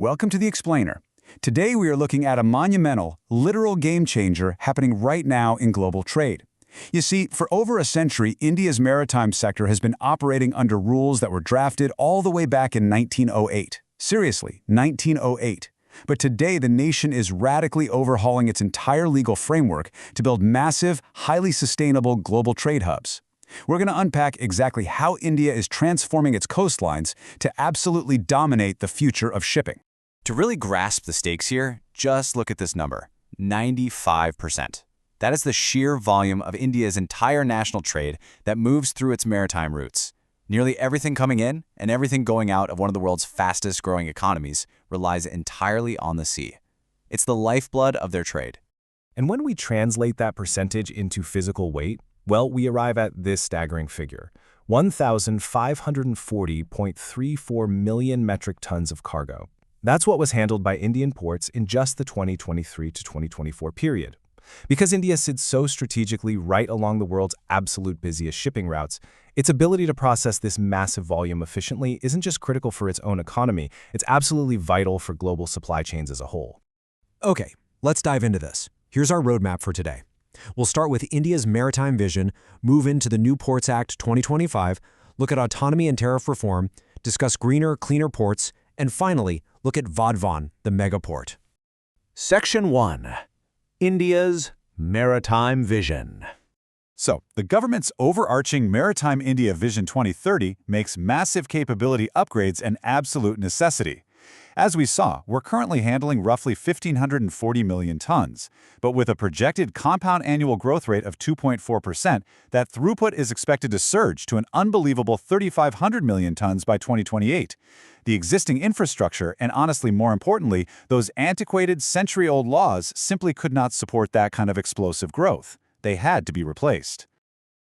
Welcome to The Explainer. Today we are looking at a monumental, literal game changer happening right now in global trade. You see, for over a century, India's maritime sector has been operating under rules that were drafted all the way back in 1908. Seriously, 1908. But today the nation is radically overhauling its entire legal framework to build massive, highly sustainable global trade hubs. We're going to unpack exactly how India is transforming its coastlines to absolutely dominate the future of shipping. To really grasp the stakes here, just look at this number, 95%. That is the sheer volume of India's entire national trade that moves through its maritime routes. Nearly everything coming in and everything going out of one of the world's fastest growing economies relies entirely on the sea. It's the lifeblood of their trade. And when we translate that percentage into physical weight, well, we arrive at this staggering figure, 1,540.34 million metric tons of cargo. That's what was handled by Indian ports in just the 2023 to 2024 period. Because India sits so strategically right along the world's absolute busiest shipping routes, its ability to process this massive volume efficiently isn't just critical for its own economy, it's absolutely vital for global supply chains as a whole. Okay, let's dive into this. Here's our roadmap for today. We'll start with India's maritime vision, move into the New Ports Act 2025, look at autonomy and tariff reform, discuss greener, cleaner ports, and finally, look at Vadhvan, the megaport. Section 1. India's Maritime Vision. So, the government's overarching Maritime India Vision 2030 makes massive capability upgrades an absolute necessity. As we saw, we're currently handling roughly 1,540 million tons, but with a projected compound annual growth rate of 2.4%, that throughput is expected to surge to an unbelievable 3,500 million tons by 2028. The existing infrastructure, and honestly more importantly, those antiquated century-old laws simply could not support that kind of explosive growth. They had to be replaced.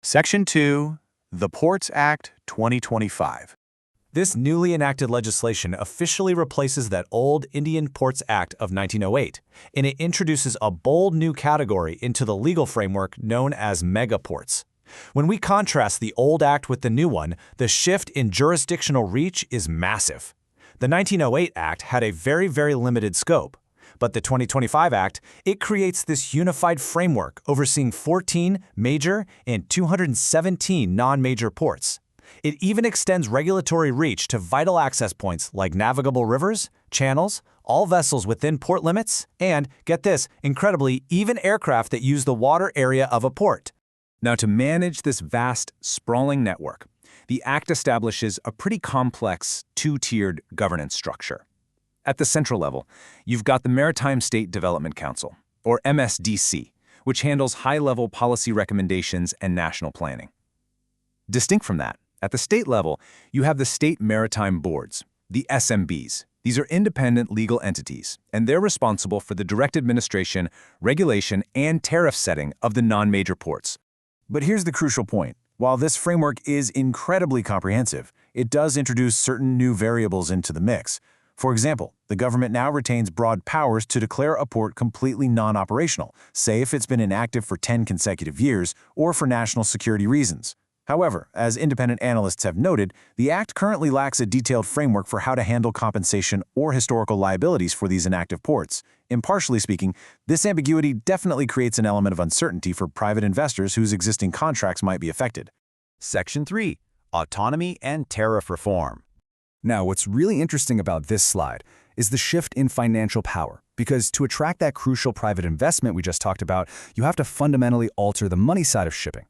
Section 2. The Ports Act 2025. This newly enacted legislation officially replaces that old Indian Ports Act of 1908, and it introduces a bold new category into the legal framework known as megaports. When we contrast the old act with the new one, the shift in jurisdictional reach is massive. The 1908 Act had a very limited scope, but the 2025 Act, it creates this unified framework overseeing 14 major and 217 non-major ports. It even extends regulatory reach to vital access points like navigable rivers, channels, all vessels within port limits, and, get this, incredibly, even aircraft that use the water area of a port. Now, to manage this vast, sprawling network, the Act establishes a pretty complex, two-tiered governance structure. At the central level, you've got the Maritime State Development Council, or MSDC, which handles high-level policy recommendations and national planning. Distinct from that, at the state level, you have the State Maritime Boards, the SMBs. These are independent legal entities, and they're responsible for the direct administration, regulation, and tariff setting of the non-major ports. But here's the crucial point. While this framework is incredibly comprehensive, it does introduce certain new variables into the mix. For example, the government now retains broad powers to declare a port completely non-operational, say if it's been inactive for 10 consecutive years or for national security reasons. However, as independent analysts have noted, the Act currently lacks a detailed framework for how to handle compensation or historical liabilities for these inactive ports. Impartially speaking, this ambiguity definitely creates an element of uncertainty for private investors whose existing contracts might be affected. Section 3. Autonomy and tariff reform. Now, what's really interesting about this slide is the shift in financial power, because to attract that crucial private investment we just talked about, you have to fundamentally alter the money side of shipping.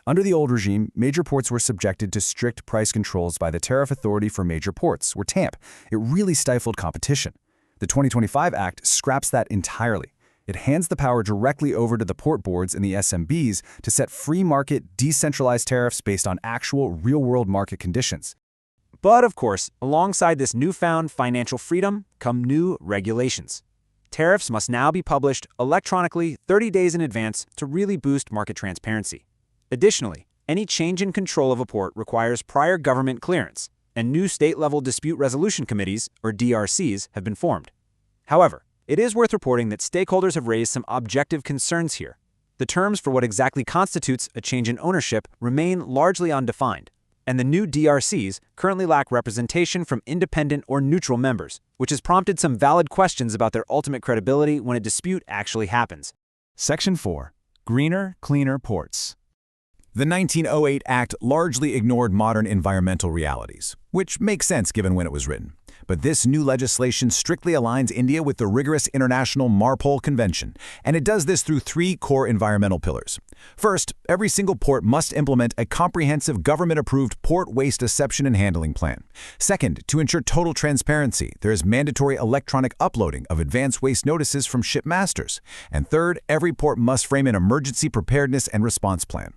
Under the old regime, major ports were subjected to strict price controls by the Tariff Authority for Major Ports, or TAMP. It really stifled competition. The 2025 Act scraps that entirely. It hands the power directly over to the port boards and the SMBs to set free market, decentralized tariffs based on actual, real-world market conditions. But of course, alongside this newfound financial freedom come new regulations. Tariffs must now be published electronically 30 days in advance to really boost market transparency. Additionally, any change in control of a port requires prior government clearance, and new state-level dispute resolution committees, or DRCs, have been formed. However, it is worth reporting that stakeholders have raised some objective concerns here. The terms for what exactly constitutes a change in ownership remain largely undefined, And the new DRCs currently lack representation from independent or neutral members, which has prompted some valid questions about their ultimate credibility when a dispute actually happens. Section 4. Greener, cleaner ports. The 1908 Act largely ignored modern environmental realities, which makes sense given when it was written. But this new legislation strictly aligns India with the rigorous International MARPOL Convention, and it does this through 3 core environmental pillars. First, every single port must implement a comprehensive government-approved port waste reception and handling plan. Second, to ensure total transparency, there is mandatory electronic uploading of advance waste notices from ship masters. And third, every port must frame an emergency preparedness and response plan.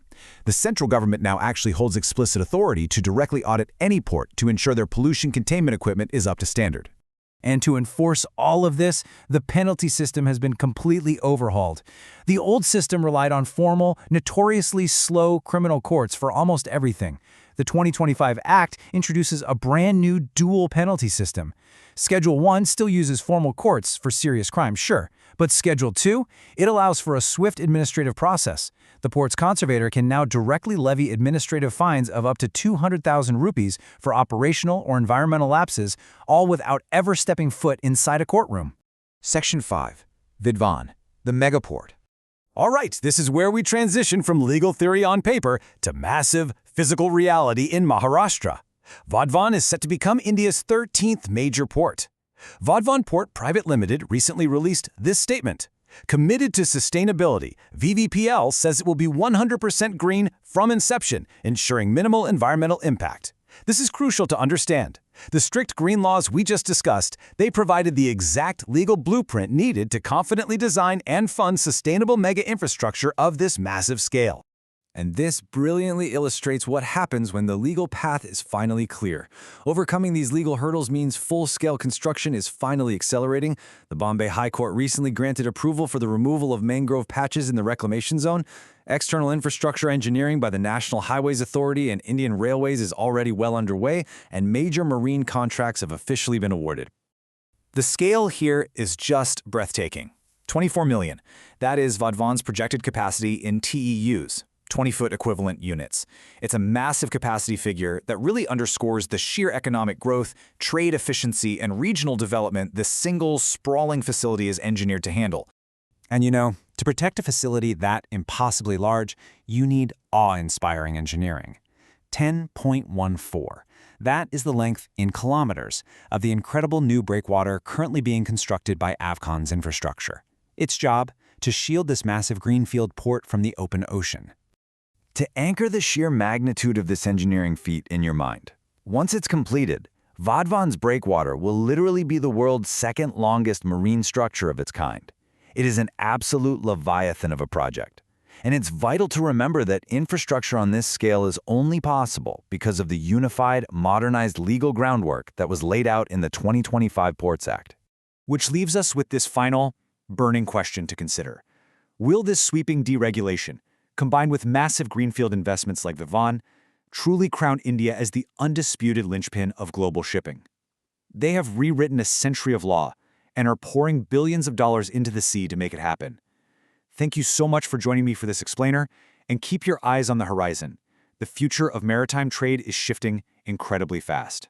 The central government now actually holds explicit authority to directly audit any port to ensure their pollution containment equipment is up to standard. And to enforce all of this, the penalty system has been completely overhauled. The old system relied on formal, notoriously slow criminal courts for almost everything. The 2025 Act introduces a brand new dual penalty system. Schedule 1 still uses formal courts for serious crimes, sure, but Schedule 2, it allows for a swift administrative process. The port's conservator can now directly levy administrative fines of up to 200,000 rupees for operational or environmental lapses, all without ever stepping foot inside a courtroom. Section 5. Vadhvan, the megaport. All right, this is where we transition from legal theory on paper to massive physical reality in Maharashtra. Vadhvan is set to become India's 13th major port. Vadhvan Port Private Limited recently released this statement. Committed to sustainability, VVPL says it will be 100% green from inception, ensuring minimal environmental impact. This is crucial to understand. The strict green laws we just discussed, they provided the exact legal blueprint needed to confidently design and fund sustainable mega infrastructure of this massive scale. And this brilliantly illustrates what happens when the legal path is finally clear. Overcoming these legal hurdles means full-scale construction is finally accelerating. The Bombay High Court recently granted approval for the removal of mangrove patches in the reclamation zone. External infrastructure engineering by the National Highways Authority and Indian Railways is already well underway, and major marine contracts have officially been awarded. The scale here is just breathtaking. 24 million. That is Vadhvan's projected capacity in TEUs. 20-foot equivalent units. It's a massive capacity figure that really underscores the sheer economic growth, trade efficiency, and regional development this single, sprawling facility is engineered to handle. And to protect a facility that impossibly large, you need awe-inspiring engineering. 10.14. That is the length in kilometers of the incredible new breakwater currently being constructed by Avcon's infrastructure. Its job, to shield this massive greenfield port from the open ocean. To anchor the sheer magnitude of this engineering feat in your mind, once it's completed, Vadhvan's breakwater will literally be the world's second longest marine structure of its kind. It is an absolute leviathan of a project. And it's vital to remember that infrastructure on this scale is only possible because of the unified, modernized legal groundwork that was laid out in the 2025 Ports Act. Which leaves us with this final, burning question to consider. Will this sweeping deregulation, combined with massive greenfield investments like Vadhvan, truly crown India as the undisputed linchpin of global shipping? They have rewritten a century of law and are pouring billions of dollars into the sea to make it happen. Thank you so much for joining me for this explainer, and keep your eyes on the horizon. The future of maritime trade is shifting incredibly fast.